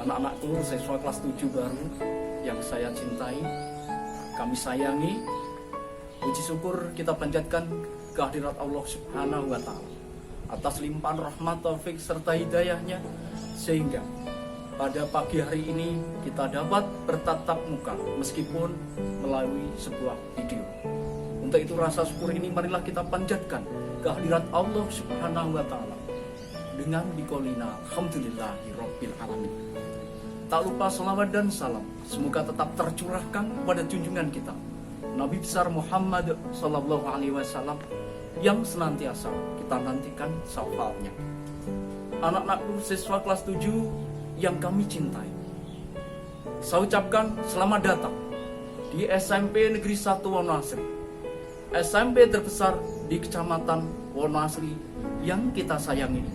anak-anakku siswa kelas 7 baru yang saya cintai, kami sayangi. Puji syukur kita panjatkan kehadirat Allah Subhanahu wa Ta'ala atas limpahan rahmat, taufik serta hidayahnya, sehingga pada pagi hari ini kita dapat bertatap muka meskipun melalui sebuah video. Untuk itu rasa syukur ini marilah kita panjatkan kehadirat Allah Subhanahu wa Ta'ala dengan biqaulina alhamdulillahirabbil alamin. Tak lupa salawat dan salam semoga tetap tercurahkan pada junjungan kita Nabi besar Muhammad sallallahu alaihi wasallam yang senantiasa kita nantikan syafaatnya. Anak-anakku siswa kelas 7 yang kami cintai, saya ucapkan selamat datang di SMP Negeri 1 Wonoasri, SMP terbesar di Kecamatan Wonoasri yang kita sayangi ini.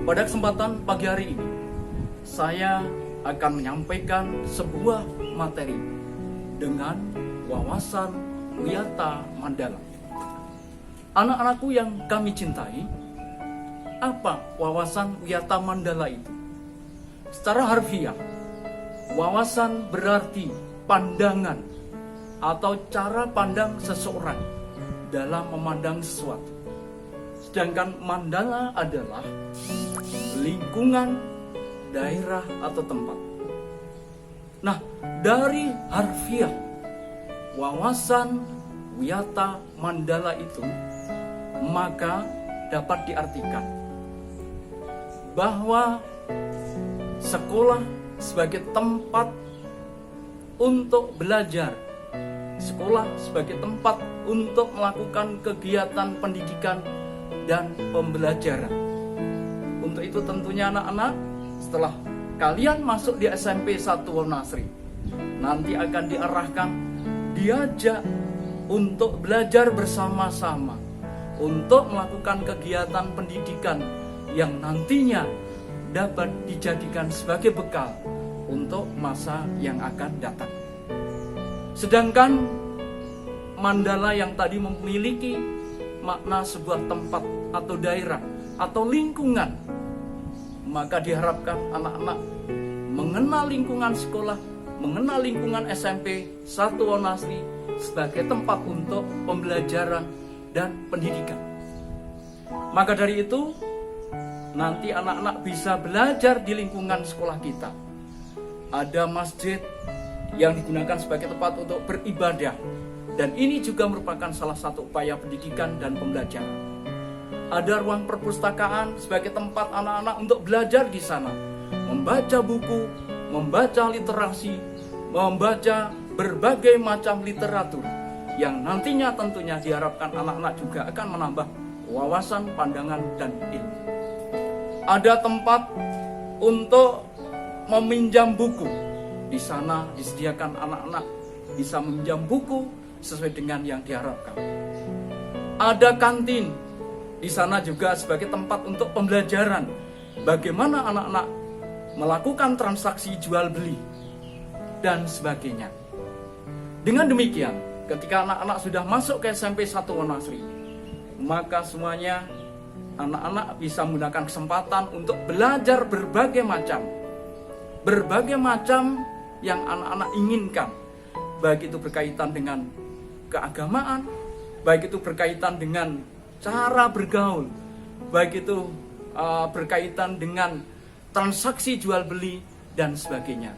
Pada kesempatan pagi hari ini, saya akan menyampaikan sebuah materi dengan wawasan Wiyata Mandala. Anak-anakku yang kami cintai, apa wawasan Wiyata Mandala itu? Secara harfiah, wawasan berarti pandangan atau cara pandang seseorang dalam memandang sesuatu. Sedangkan mandala adalah lingkungan, daerah atau tempat. Nah, dari harfiah wawasan Wiyata Mandala itu, maka dapat diartikan bahwa sekolah sebagai tempat untuk belajar, sekolah sebagai tempat untuk melakukan kegiatan pendidikan dan pembelajaran. Untuk itu tentunya anak-anak, setelah kalian masuk di SMP 1 Wonoasri, nanti akan diarahkan, diajak untuk belajar bersama-sama, untuk melakukan kegiatan pendidikan yang nantinya dapat dijadikan sebagai bekal untuk masa yang akan datang. Sedangkan mandala yang tadi memiliki makna sebuah tempat atau daerah atau lingkungan, maka diharapkan anak-anak mengenal lingkungan sekolah, mengenal lingkungan SMP 1 Wonoasri sebagai tempat untuk pembelajaran dan pendidikan. Maka dari itu, nanti anak-anak bisa belajar di lingkungan sekolah kita. Ada masjid yang digunakan sebagai tempat untuk beribadah, dan ini juga merupakan salah satu upaya pendidikan dan pembelajaran. Ada ruang perpustakaan sebagai tempat anak-anak untuk belajar di sana, membaca buku, membaca literasi, membaca berbagai macam literatur yang nantinya tentunya diharapkan anak-anak juga akan menambah wawasan, pandangan, dan ilmu. Ada tempat untuk meminjam buku. Di sana disediakan anak-anak bisa meminjam buku sesuai dengan yang diharapkan. Ada kantin. Di sana juga sebagai tempat untuk pembelajaran bagaimana anak-anak melakukan transaksi jual beli dan sebagainya. Dengan demikian, ketika anak-anak sudah masuk ke SMP 1 Wonoasri, maka semuanya anak-anak bisa menggunakan kesempatan untuk belajar berbagai macam yang anak-anak inginkan, baik itu berkaitan dengan keagamaan, baik itu berkaitan dengan cara bergaul, baik itu berkaitan dengan transaksi jual beli dan sebagainya.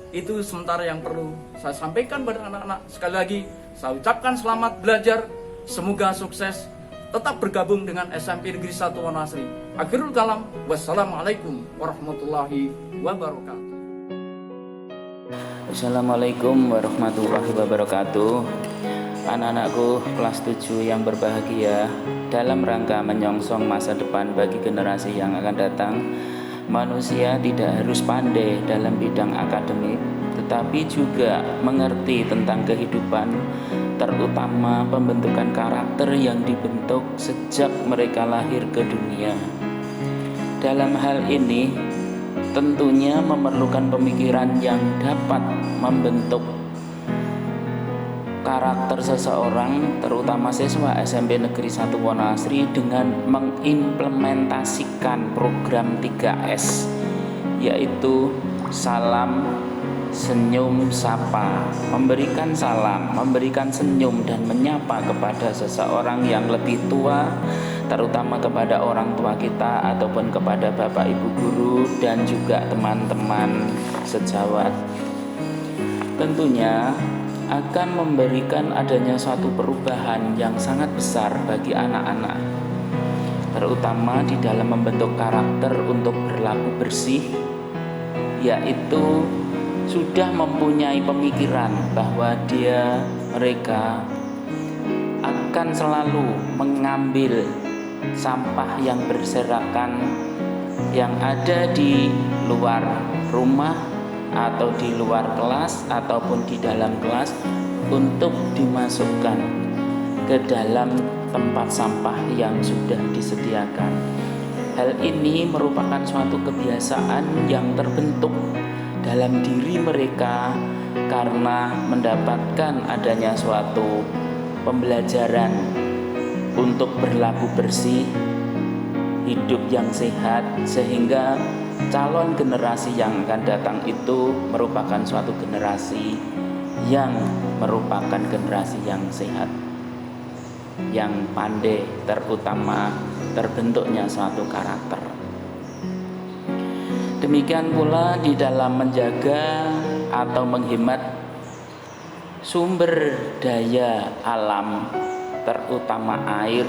Itu sementara yang perlu saya sampaikan pada anak-anak. Sekali lagi saya ucapkan selamat belajar, semoga sukses, tetap bergabung dengan SMP Negeri 1 Wonoasri. Akhirul kalam, wassalamualaikum warahmatullahi wabarakatuh. Assalamualaikum warahmatullahi wabarakatuh. Anak-anakku kelas 7 yang berbahagia, dalam rangka menyongsong masa depan bagi generasi yang akan datang, manusia tidak harus pandai dalam bidang akademik, tetapi juga mengerti tentang kehidupan, terutama pembentukan karakter yang dibentuk sejak mereka lahir ke dunia. Dalam hal ini, tentunya memerlukan pemikiran yang dapat membentuk karakter seseorang, terutama siswa SMP Negeri 1 Wonoasri, dengan mengimplementasikan program 3S, yaitu salam, senyum, sapa. Memberikan salam, memberikan senyum dan menyapa kepada seseorang yang lebih tua, terutama kepada orang tua kita ataupun kepada bapak ibu guru dan juga teman-teman sejawat, tentunya akan memberikan adanya suatu perubahan yang sangat besar bagi anak-anak, terutama di dalam membentuk karakter untuk berlaku bersih, yaitu sudah mempunyai pemikiran bahwa mereka akan selalu mengambil sampah yang berserakan yang ada di luar rumah atau di luar kelas ataupun di dalam kelas untuk dimasukkan ke dalam tempat sampah yang sudah disediakan. Hal ini merupakan suatu kebiasaan yang terbentuk dalam diri mereka karena mendapatkan adanya suatu pembelajaran untuk berlaku bersih, hidup yang sehat, sehingga calon generasi yang akan datang itu merupakan suatu generasi yang merupakan generasi yang sehat, yang pandai, terutama terbentuknya suatu karakter. Demikian pula di dalam menjaga atau menghemat sumber daya alam, terutama air.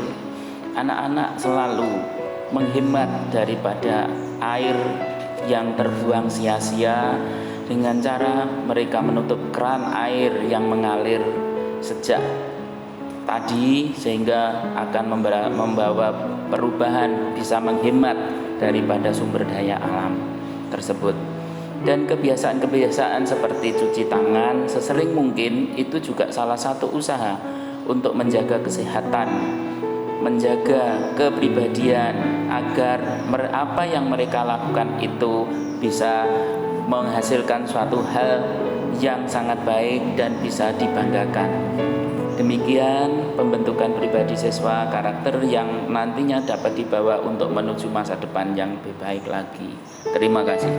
Anak-anak selalu menghemat daripada air yang terbuang sia-sia dengan cara mereka menutup keran air yang mengalir sejak tadi, sehingga akan membawa perubahan, bisa menghemat daripada sumber daya alam tersebut. Dan kebiasaan-kebiasaan seperti cuci tangan sesering mungkin itu juga salah satu usaha untuk menjaga kesehatan, menjaga kepribadian, agar apa yang mereka lakukan itu bisa menghasilkan suatu hal yang sangat baik dan bisa dibanggakan. Demikian pembentukan pribadi siswa, karakter yang nantinya dapat dibawa untuk menuju masa depan yang lebih baik lagi. Terima kasih.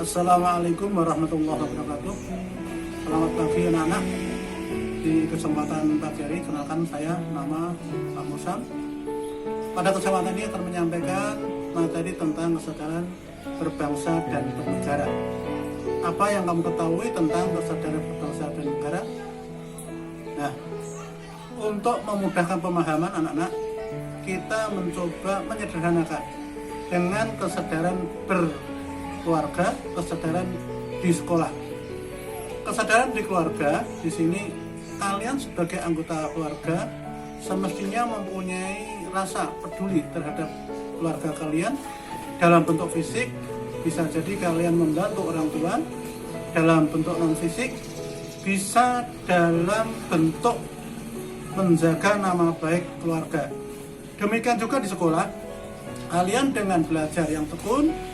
Assalamualaikum warahmatullahi wabarakatuh. Selamat pagi anak-anak. Di kesempatan pagi hari, kenalkan saya, nama Pak Musam. Pada kesempatan ini akan menyampaikan materi tentang kesadaran berbangsa dan bernegara. Apa yang kamu ketahui tentang kesadaran berbangsa dan negara? Nah, untuk memudahkan pemahaman anak-anak, kita mencoba menyederhanakan dengan kesadaran keluarga, kesadaran di sekolah. Kesadaran di keluarga, di sini kalian sebagai anggota keluarga semestinya mempunyai rasa peduli terhadap keluarga kalian dalam bentuk fisik. Bisa jadi kalian membantu orang tua dalam bentuk non fisik, bisa dalam bentuk menjaga nama baik keluarga. Demikian juga di sekolah, kalian dengan belajar yang tekun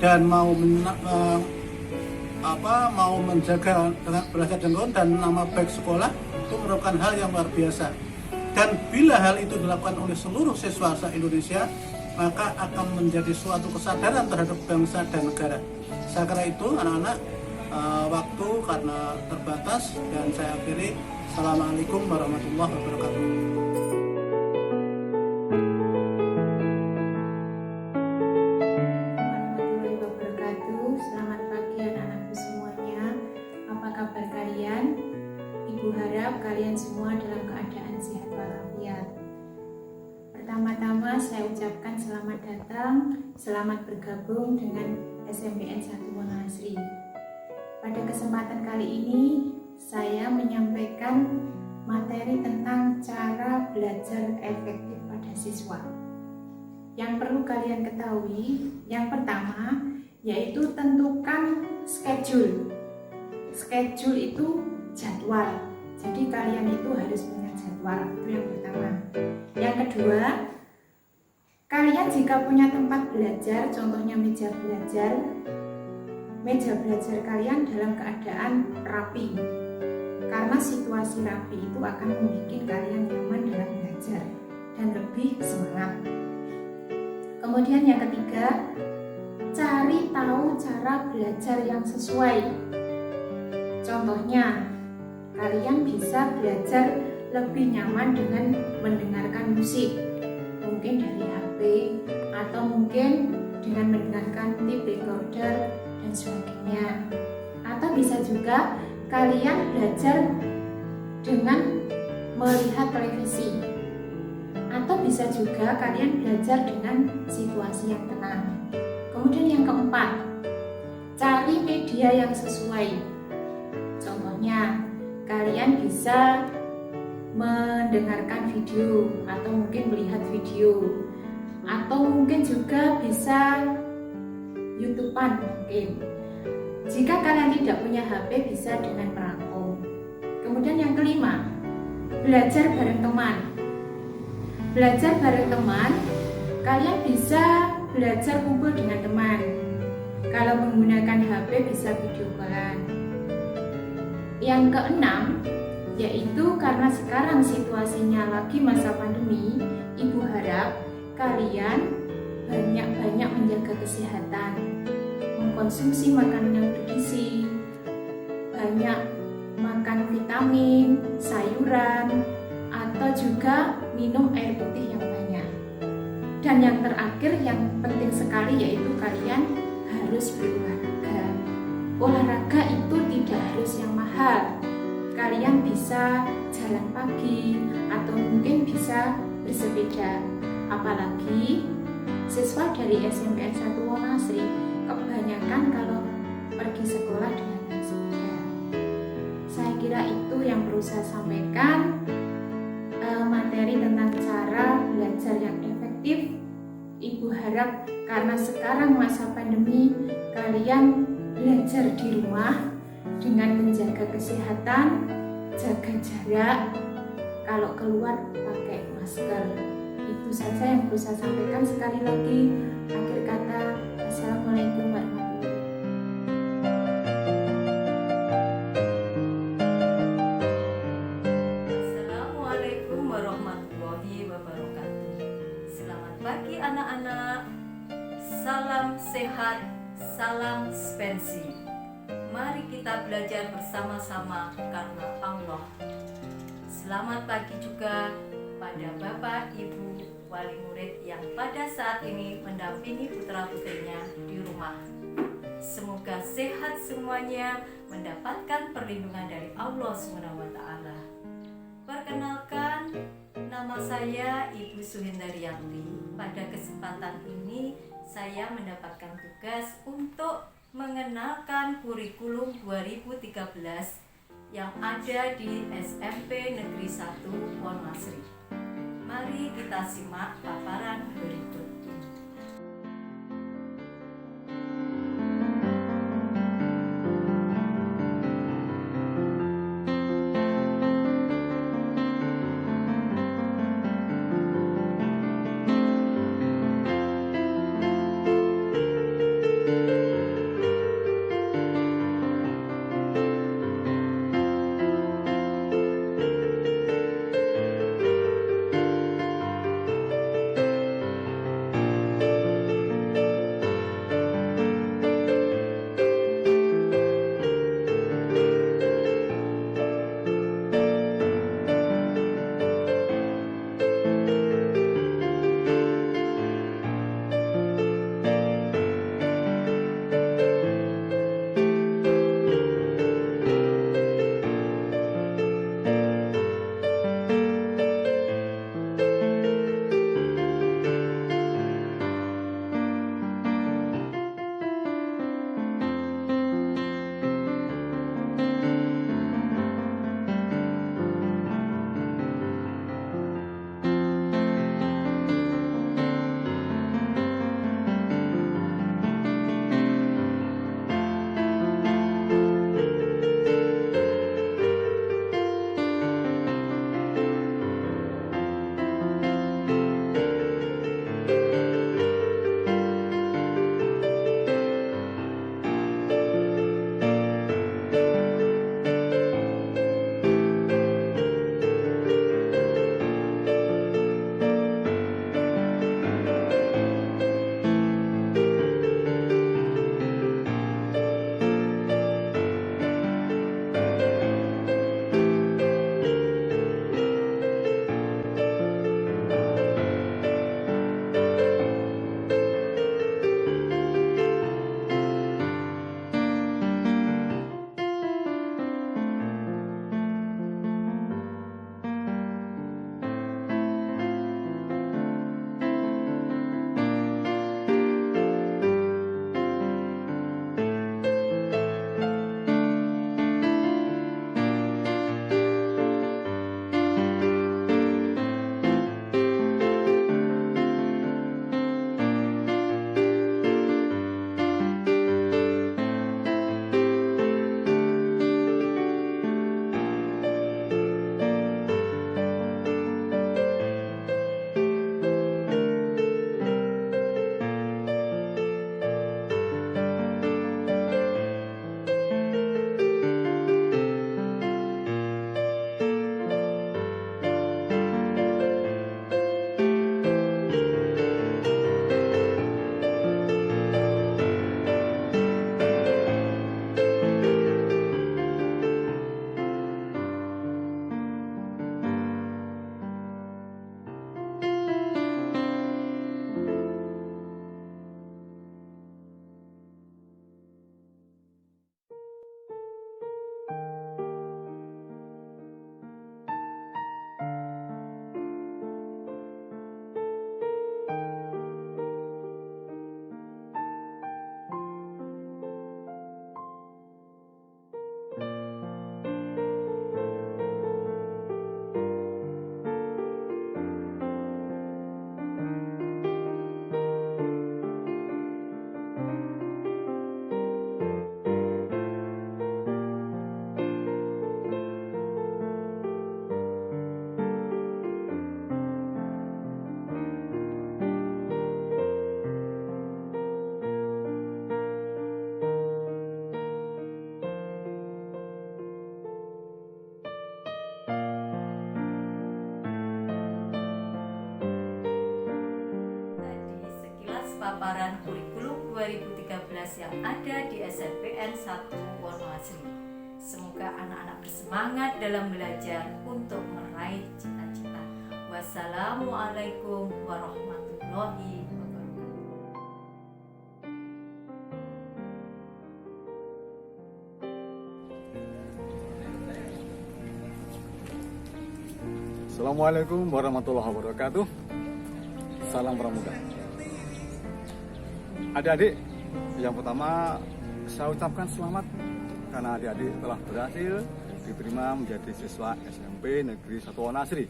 dan mau menjaga dengan belajar dengan dan nama baik sekolah, itu merupakan hal yang luar biasa. Dan bila hal itu dilakukan oleh seluruh siswa se-Indonesia, maka akan menjadi suatu kesadaran terhadap bangsa dan negara. Saya kira itu anak-anak, waktu karena terbatas, dan saya akhiri. Assalamualaikum warahmatullahi wabarakatuh. Kalian semua dalam keadaan sehat walafiat. Pertama-tama saya ucapkan selamat datang datang, selamat bergabung dengan SMPN 1 Wonasri. Pada kesempatan kali ini, saya menyampaikan materi tentang cara belajar efektif pada siswa. Yang perlu kalian ketahui, yang pertama, yaitu tentukan schedule. Schedule itu jadwal, jadi kalian itu harus punya jadwal, itu yang pertama. Yang kedua, kalian jika punya tempat belajar, contohnya meja belajar kalian dalam keadaan rapi, karena situasi rapi itu akan membuat kalian nyaman dalam belajar dan lebih semangat. Kemudian yang ketiga, cari tahu cara belajar yang sesuai. Contohnya, kalian bisa belajar lebih nyaman dengan mendengarkan musik, mungkin dari HP atau mungkin dengan mendengarkan tape recorder dan sebagainya. Atau bisa juga kalian belajar dengan melihat televisi. Atau bisa juga kalian belajar dengan situasi yang tenang. Kemudian yang keempat, cari media yang sesuai. Contohnya, kalian bisa mendengarkan video atau mungkin melihat video, atau mungkin juga bisa YouTubean mungkin. Jika kalian tidak punya HP, bisa dengan perangko. Kemudian yang kelima, belajar bareng teman. Belajar bareng teman, kalian bisa belajar kumpul dengan teman. Kalau menggunakan HP bisa video callan. Yang keenam, yaitu karena sekarang situasinya lagi masa pandemi, Ibu harap kalian banyak-banyak menjaga kesehatan, mengkonsumsi makanan yang bergizi, banyak makan vitamin, sayuran, atau juga minum air putih yang banyak. Dan yang terakhir, yang penting sekali, yaitu kalian harus berolahraga. Olahraga itu tidak harus yang mahal. Kalian bisa jalan pagi atau mungkin bisa bersepeda. Apalagi siswa dari SMPN 1 Wonasri kebanyakan kalau pergi sekolah dengan sepeda. Saya kira itu yang perlu saya sampaikan, materi tentang cara belajar yang efektif. Ibu harap karena sekarang masa pandemi, kalian belajar di rumah dengan menjaga kesehatan, jaga jarak, kalau keluar pakai masker. Itu saja yang perlu saya sampaikan. Sekali lagi, akhir kata, Assalamualaikum warahmatullahi wabarakatuh. Assalamualaikum warahmatullahi wabarakatuh. Selamat pagi anak-anak. Salam sehat, salam spensi. Mari kita belajar bersama-sama karena Allah. Selamat pagi juga pada Bapak, Ibu, wali murid yang pada saat ini mendampingi putra-putrinya di rumah. Semoga sehat semuanya, mendapatkan perlindungan dari Allah SWT. Perkenalkan, nama saya Ibu Suhindaryanti. Pada kesempatan ini saya mendapatkan tugas untuk mengenalkan kurikulum 2013 yang ada di SMP Negeri 1 Wonasri. Mari kita simak paparan berikut ini. kurikulum 2013 yang ada di SMPN 1 Wonoasri. Semoga anak-anak bersemangat dalam belajar untuk meraih cita-cita. Wassalamualaikum warahmatullahi wabarakatuh. Assalamualaikum warahmatullahi wabarakatuh. Salam pramuka. Adik-adik, yang pertama saya ucapkan selamat karena adik-adik telah berhasil diterima menjadi siswa SMP Negeri 1 Wonoasri.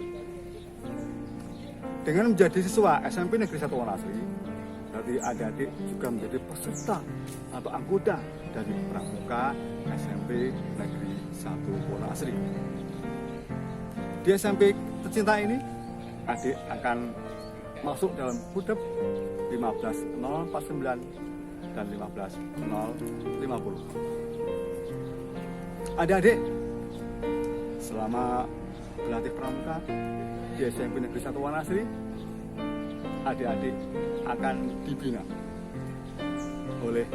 Dengan menjadi siswa SMP Negeri 1 Wonoasri, berarti adik-adik juga menjadi peserta atau anggota dari pramuka SMP Negeri 1 Wonoasri. Di SMP tercinta ini, adik akan masuk dalam Budep 15049 dan 15050. Adik-adik, selama berlatih pramuka di SMP Negeri 1 Wonoasri, adik-adik akan dibina oleh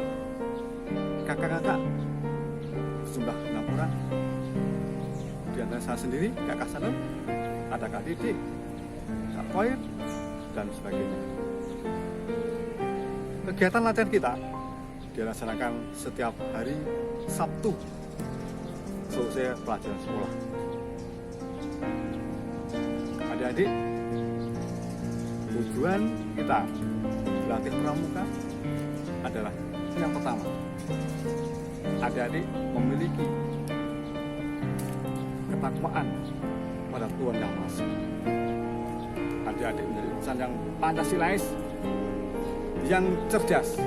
kakak-kakak sejumlah 6 orang. Di antara saya sendiri, Kak Kasano, ada Kak Didi, Kak Koir, dan sebagainya. Kegiatan latihan kita dilaksanakan setiap hari Sabtu selesai pelajaran sekolah. Adik-adik, tujuan kita berlatih pramuka adalah yang pertama, adik-adik memiliki ketakwaan pada Tuhan Yang Maha Esa. Adik-adik menjadi insan yang Pancasilais, yang cerdas,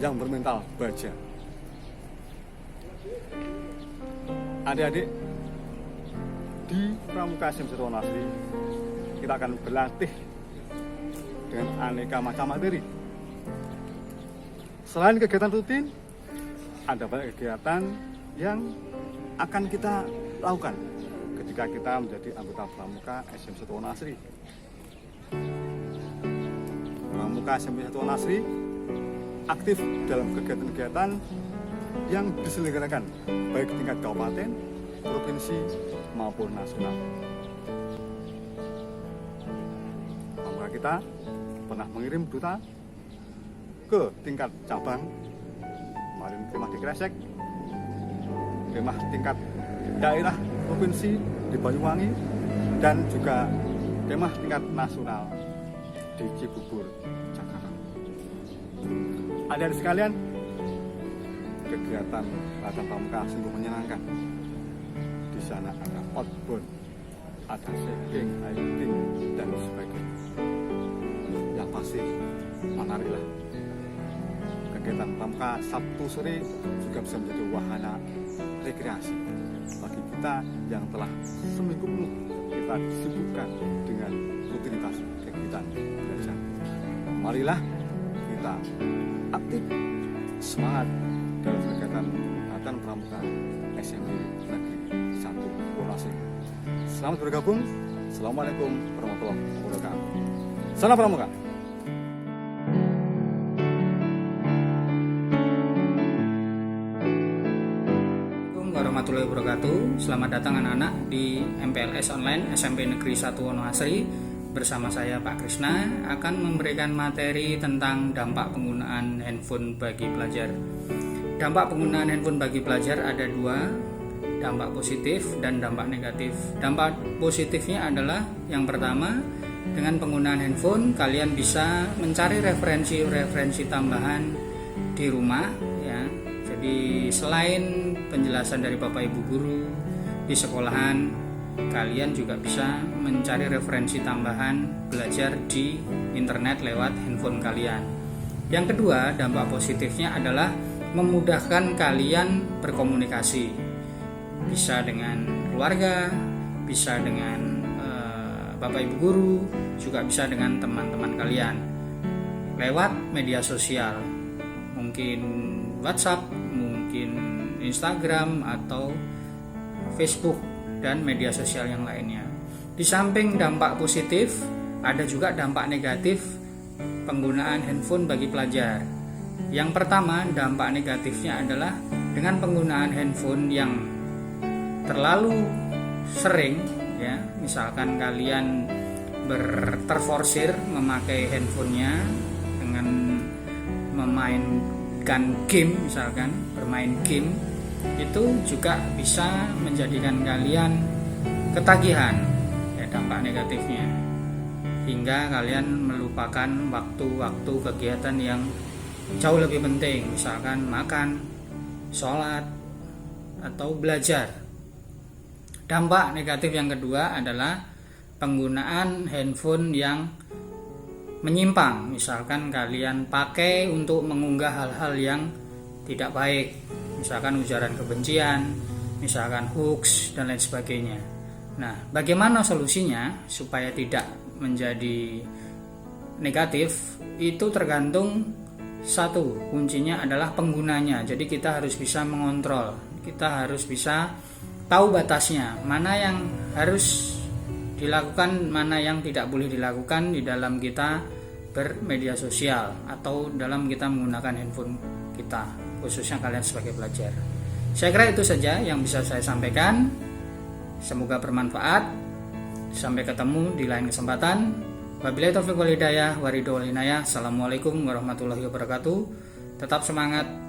yang bermental baja. Adik-adik, di Pramuka SMP 1 Wonoasri kita akan berlatih dengan aneka macam materi. Selain kegiatan rutin, ada banyak kegiatan yang akan kita lakukan ketika kita menjadi anggota Pramuka SMP 1 Wonoasri. Pramuka SMP 1 Wonoasri aktif dalam kegiatan-kegiatan yang diselenggarakan baik tingkat kabupaten, provinsi maupun nasional. Pramuka kita pernah mengirim duta ke tingkat cabang, kemarin kemah di Kresek, kemah tingkat daerah provinsi di Banyuwangi, dan juga kemah tingkat nasional di Cibubur, Jakarta. Adik-adik sekalian, kegiatan latihan pramuka sungguh menyenangkan. Di sana ada outbound, ada shaking, hiking, dan sebagainya. Yang pasti menariklah. Kegiatan pramuka Sabtu sore juga bisa menjadi wahana rekreasi bagi kita yang telah seminggu penuh kita disibukkan dengan rutinitas kegiatan belajar. Marilah kita aktif, semangat dalam kegiatan latihan pramuka SMP Negeri 1 Wonoasri. Selamat bergabung. Assalamualaikum warahmatullahi wabarakatuh. Salam pramuka. Warahmatullahi wabarakatuh. Selamat datang anak-anak di MPLS Online SMP Negeri 1 Wonoasri. Bersama saya Pak Krisna akan memberikan materi tentang dampak penggunaan handphone bagi pelajar. Dampak penggunaan handphone bagi pelajar ada dua, dampak positif dan dampak negatif. Dampak positifnya adalah yang pertama, dengan penggunaan handphone kalian bisa mencari referensi tambahan di rumah ya. Jadi selain penjelasan dari Bapak Ibu guru di sekolahan, kalian juga bisa mencari referensi tambahan belajar di internet lewat handphone kalian. Yang kedua, dampak positifnya adalah memudahkan kalian berkomunikasi. Bisa dengan keluarga, bisa dengan Bapak Ibu guru, juga bisa dengan teman-teman kalian lewat media sosial. Mungkin WhatsApp, mungkin Instagram atau Facebook dan media sosial yang lainnya. Di samping dampak positif, ada juga dampak negatif penggunaan handphone bagi pelajar. Yang pertama, dampak negatifnya adalah dengan penggunaan handphone yang terlalu sering, ya, misalkan kalian terforsir memakai handphonenya dengan memainkan game, misalkan bermain game, itu juga bisa menjadikan kalian ketagihan, ya, dampak negatifnya, hingga kalian melupakan waktu-waktu kegiatan yang jauh lebih penting, misalkan makan, sholat, atau belajar. Dampak negatif yang kedua adalah penggunaan handphone yang menyimpang, misalkan kalian pakai untuk mengunggah hal-hal yang tidak baik, misalkan ujaran kebencian, misalkan hoax, dan lain sebagainya. Nah, bagaimana solusinya supaya tidak menjadi negatif? Itu tergantung, satu, kuncinya adalah penggunanya. Jadi kita harus bisa mengontrol, kita harus bisa tahu batasnya, mana yang harus dilakukan, mana yang tidak boleh dilakukan di dalam kita bermedia sosial atau dalam kita menggunakan handphone kita, khususnya kalian sebagai pelajar. Saya kira itu saja yang bisa saya sampaikan. Semoga bermanfaat. Sampai ketemu di lain kesempatan. Wabillahi taufiq wal hidayah, waridul inayah. Assalamualaikum warahmatullahi wabarakatuh. Tetap semangat.